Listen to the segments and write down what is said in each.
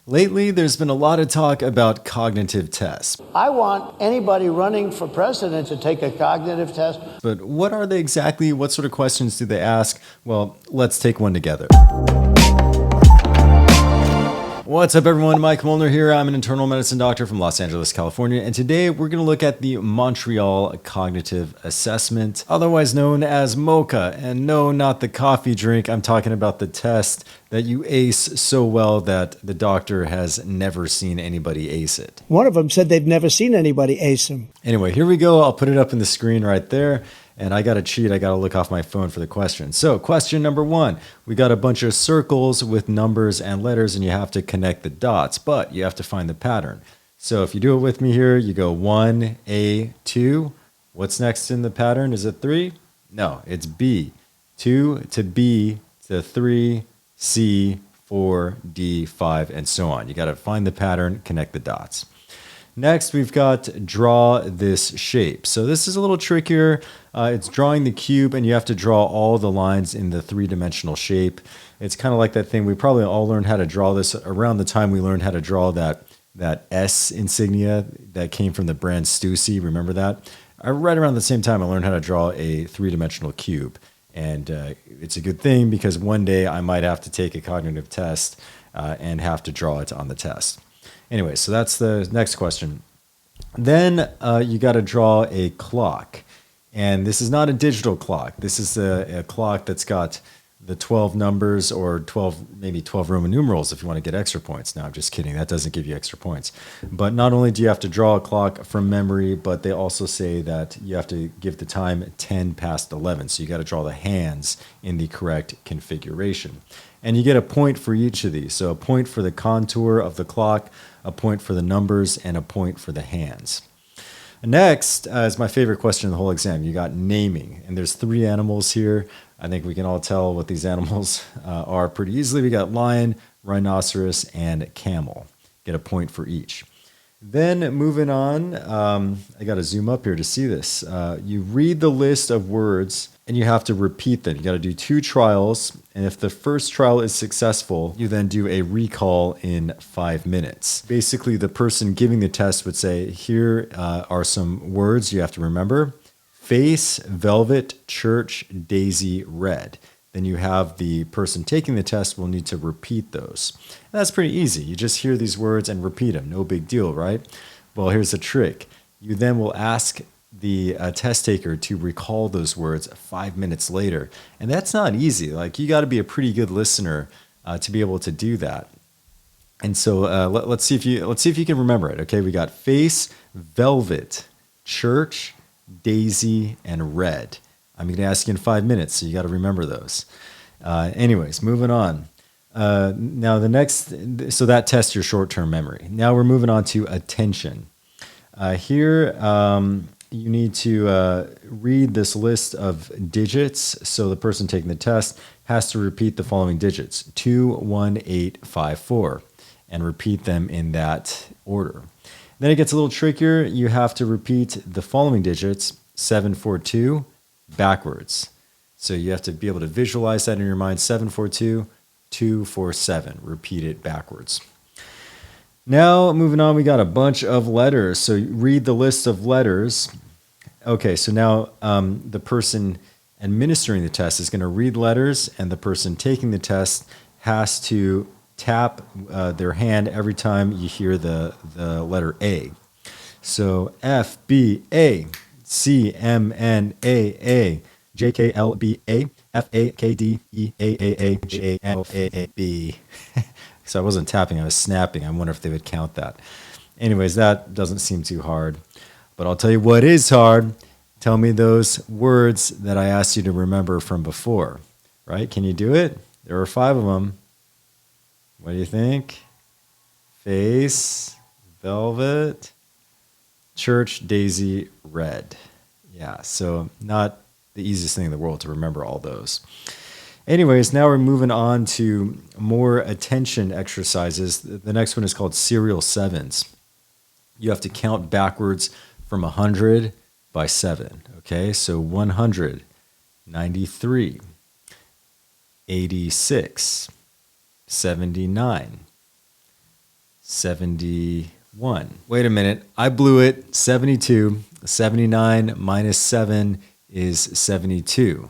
Lately, there's been a lot of talk about cognitive tests. I want anybody running for president to take a cognitive test. But what are they exactly? What sort of questions do they ask? Well, let's take one together. What's up, everyone? Mike Muellner here. I'm an internal medicine doctor from Los Angeles, California, and today we're going to look at the Montreal Cognitive Assessment, otherwise known as MoCA. And no, not the coffee drink. I'm talking about the test that you ace so well that the doctor has never seen anybody ace it. One of them said they've never seen anybody ace them. Anyway, here we go. I'll put it up in the screen right there. And I got to cheat. I got to look off my phone for the question. So question number 1, we got a bunch of circles with numbers and letters, and you have to connect the dots, but you have to find the pattern. So if you do it with me here, you go 1A, 2. What's next in the pattern? Is it 3? No, it's B. 2 to B to 3, C, 4, D, 5, and so on. You got to find the pattern, connect the dots. Next, we've got draw this shape. So this is a little trickier. It's drawing the cube, and you have to draw all the lines in the three-dimensional shape. It's kind of like that thing. We probably all learned how to draw this around the time we learned how to draw that S insignia that came from the brand Stussy. Remember that? Right around the same time, I learned how to draw a three-dimensional cube. And it's a good thing because one day I might have to take a cognitive test and have to draw it on the test. Anyway, so that's the next question. Then you got to draw a clock. And this is not a digital clock. This is a clock that's got the 12 numbers or 12, maybe 12 Roman numerals if you want to get extra points. No, I'm just kidding. That doesn't give you extra points. But not only do you have to draw a clock from memory, but they also say that you have to give the time 10 past 11. So you got to draw the hands in the correct configuration. And you get a point for each of these. So a point for the contour of the clock, a point for the numbers, and a point for the hands. Next is my favorite question in the whole exam. You got naming. And there's 3 animals here. I think we can all tell what these animals are pretty easily. We got lion, rhinoceros, and camel. Get a point for each. Then moving on, I got to zoom up here to see this. You read the list of words and you have to repeat them. You got to do 2 trials. And if the first trial is successful, you then do a recall in 5 minutes. Basically, the person giving the test would say, here are some words you have to remember. Face, velvet, church, daisy, red. Then you have the person taking the test will need to repeat those. And that's pretty easy. You just hear these words and repeat them. No big deal, right? Well, here's the trick. You then will ask the test taker to recall those words 5 minutes later. And that's not easy. Like, you got to be a pretty good listener to be able to do that. And so let's see if you can remember it. Okay, we got face, velvet, church, daisy, and red. I'm going to ask you in 5 minutes, so you got to remember those. Anyways, moving on. Now the next, so that tests your short-term memory. Now we're moving on to attention. Here, you need to read this list of digits. So the person taking the test has to repeat the following digits: 2, 1, 8, 5, 4, and repeat them in that order. Then it gets a little trickier. You have to repeat the following digits: 7, 4, 2, backwards. So you have to be able to visualize that in your mind: 7, 4, 2, 2, 4, 7. Repeat it backwards. Now, moving on, we got a bunch of letters. So read the list of letters. Okay, so now the person administering the test is going to read letters, and the person taking the test has to tap their hand every time you hear the letter A. So F, B, A, C, M, N, A, J, K, L, B, A, F, A, K, D, E, A, J, L, A, B. So I wasn't tapping, I was snapping. I wonder if they would count that. Anyways, that doesn't seem too hard. But I'll tell you what is hard. Tell me those words that I asked you to remember from before. Right? Can you do it? There were 5 of them. What do you think? Face, velvet, church, daisy, red. Yeah, so not the easiest thing in the world to remember all those. Anyways, now we're moving on to more attention exercises. The next one is called serial sevens. You have to count backwards from 100 by 7. Okay, so 100, 93, 86, 79, 71. Wait a minute. I blew it. 72. 79 minus 7 is 72.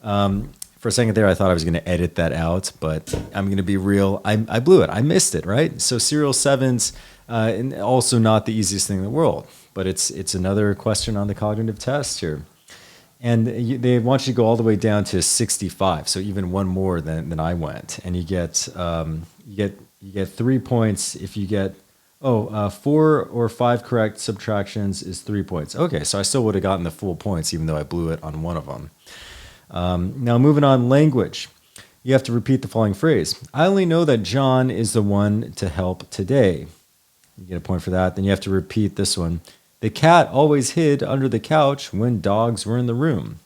For a second there, I thought I was going to edit that out, but I'm going to be real. I blew it. I missed it, right? So serial sevens, and also not the easiest thing in the world, but it's another question on the cognitive test here. And they want you to go all the way down to 65, so even one more than I went, and you get 3 points if you get 4 or 5 correct subtractions is 3 points. Okay, so I still would have gotten the full points even though I blew it on one of them. Now moving on, language. You have to repeat the following phrase. I only know that John is the one to help today. You get a point for that. Then you have to repeat this one. The cat always hid under the couch when dogs were in the room.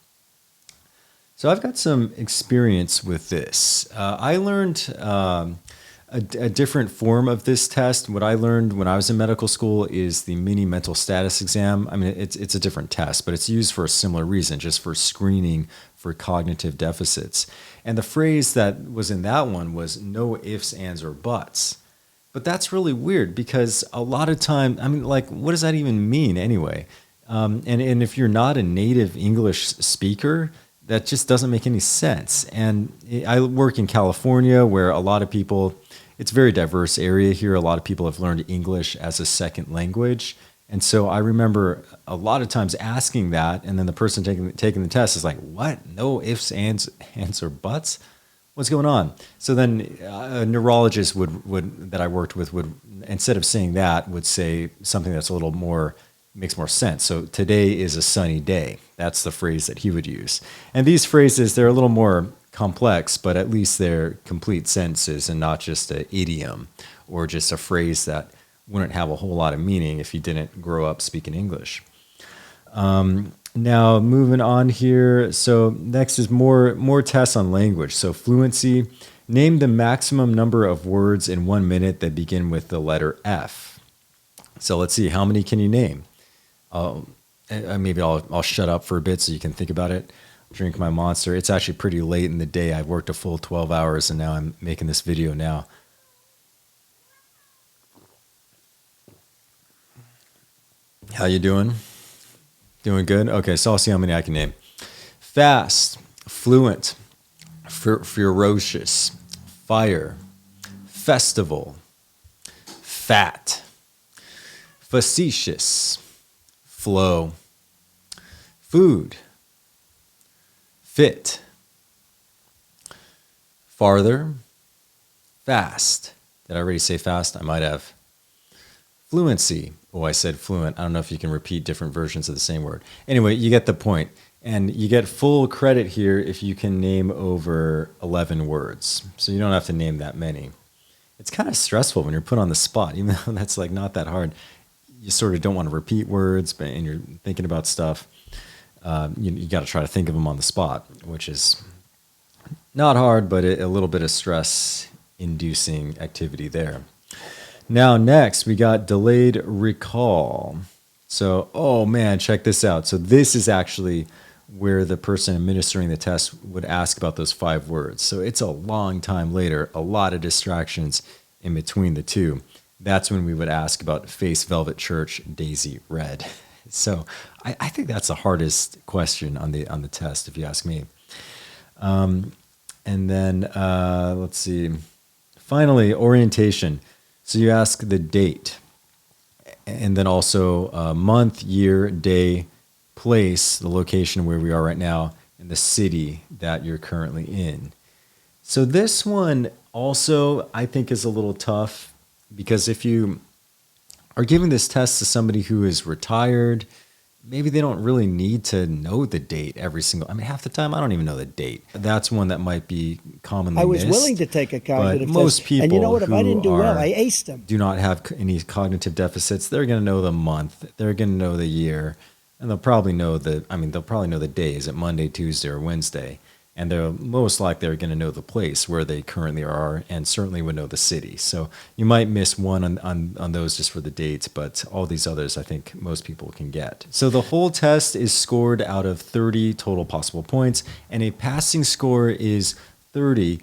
So I've got some experience with this. I learned a different form of this test. What I learned when I was in medical school is the mini mental status exam. I mean, it's a different test, but it's used for a similar reason, just for screening for cognitive deficits. And the phrase that was in that one was no ifs, ands, or buts. But that's really weird because a lot of time, I mean, like, what does that even mean anyway? And if you're not a native English speaker, that just doesn't make any sense. And I work in California where a lot of people, it's a very diverse area here. A lot of people have learned English as a second language. And so I remember a lot of times asking that, and then the person taking the test is like, what? No ifs, ands, or buts? What's going on? So then a neurologist would that I worked with would, instead of saying that, would say something that's a little more, makes more sense. So today is a sunny day. That's the phrase that he would use. And these phrases, they're a little more complex, but at least they're complete sentences and not just an idiom or just a phrase that wouldn't have a whole lot of meaning if you didn't grow up speaking English. Now, moving on here. So next is more tests on language. So fluency. Name the maximum number of words in 1 minute that begin with the letter F. So let's see. How many can you name? Maybe I'll shut up for a bit so you can think about it. Drink my Monster. It's actually pretty late in the day. I've worked a full 12 hours and now I'm making this video now. How you doing? Doing good? Okay, so I'll see how many I can name. Fast, fluent, ferocious, fire, festival, fat, facetious, flow, food, fit, farther, fast. Did I already say fast? I might have. Fluency. Oh, I said fluent. I don't know if you can repeat different versions of the same word. Anyway, you get the point. And you get full credit here if you can name over 11 words. So you don't have to name that many. It's kind of stressful when you're put on the spot, even though that's like not that hard. You sort of don't want to repeat words, but and you're thinking about stuff. You got to try to think of them on the spot, which is not hard, but a little bit of stress-inducing activity there. Now, next, we got delayed recall. So, oh man, check this out. So this is actually where the person administering the test would ask about those 5 words. So it's a long time later, a lot of distractions in between the two. That's when we would ask about Face Velvet Church, Daisy Red. So I think that's the hardest question on the test, if you ask me. And then let's see. Finally, orientation. So you ask the date, and then also month, year, day, place, the location where we are right now, and the city that you're currently in. So this one also I think is a little tough because if you are giving this test to somebody who is retired, maybe they don't really need to know the date every single. I mean, half the time I don't even know the date. That's one that might be commonly I was missed, willing to take a cognitive but most test, people and you know what? If I didn't do well, who I aced them. do not have any cognitive deficits, they're going to know the month, they're going to know the year, and they'll probably know the day. Is it Monday, Tuesday, or Wednesday? And they're most likely are going to know the place where they currently are, and certainly would know the city. So you might miss one on those just for the dates, but all these others I think most people can get. So the whole test is scored out of 30 total possible points, and a passing score is 30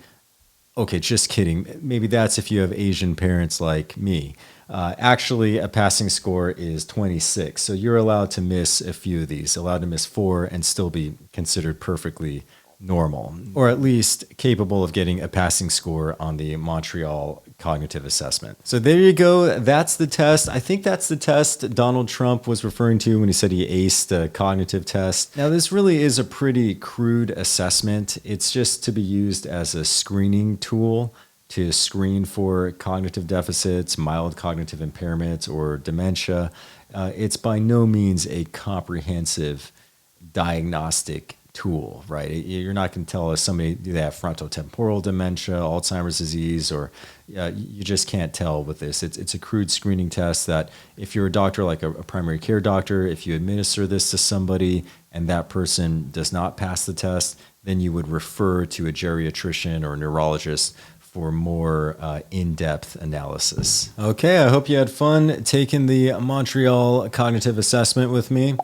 Okay, just kidding. Maybe that's if you have Asian parents like me. Actually, a passing score is 26. So you're allowed to miss a few of these, allowed to miss 4 and still be considered perfectly normal, or at least capable of getting a passing score on the Montreal Cognitive Assessment. So there you go. That's the test. I think that's the test Donald Trump was referring to when he said he aced the cognitive test. Now, this really is a pretty crude assessment. It's just to be used as a screening tool to screen for cognitive deficits, mild cognitive impairment, or dementia. It's by no means a comprehensive diagnostic tool, right? You're not going to tell us somebody do they have frontotemporal dementia, Alzheimer's disease, or you just can't tell with this. It's a crude screening test that if you're a doctor, like a primary care doctor, if you administer this to somebody and that person does not pass the test, then you would refer to a geriatrician or a neurologist for more in-depth analysis. Okay, I hope you had fun taking the Montreal Cognitive Assessment with me.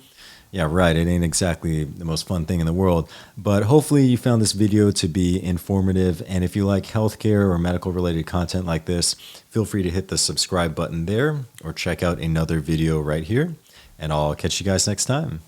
Yeah, right. It ain't exactly the most fun thing in the world, but hopefully you found this video to be informative. And if you like healthcare or medical related content like this, feel free to hit the subscribe button there or check out another video right here. And I'll catch you guys next time.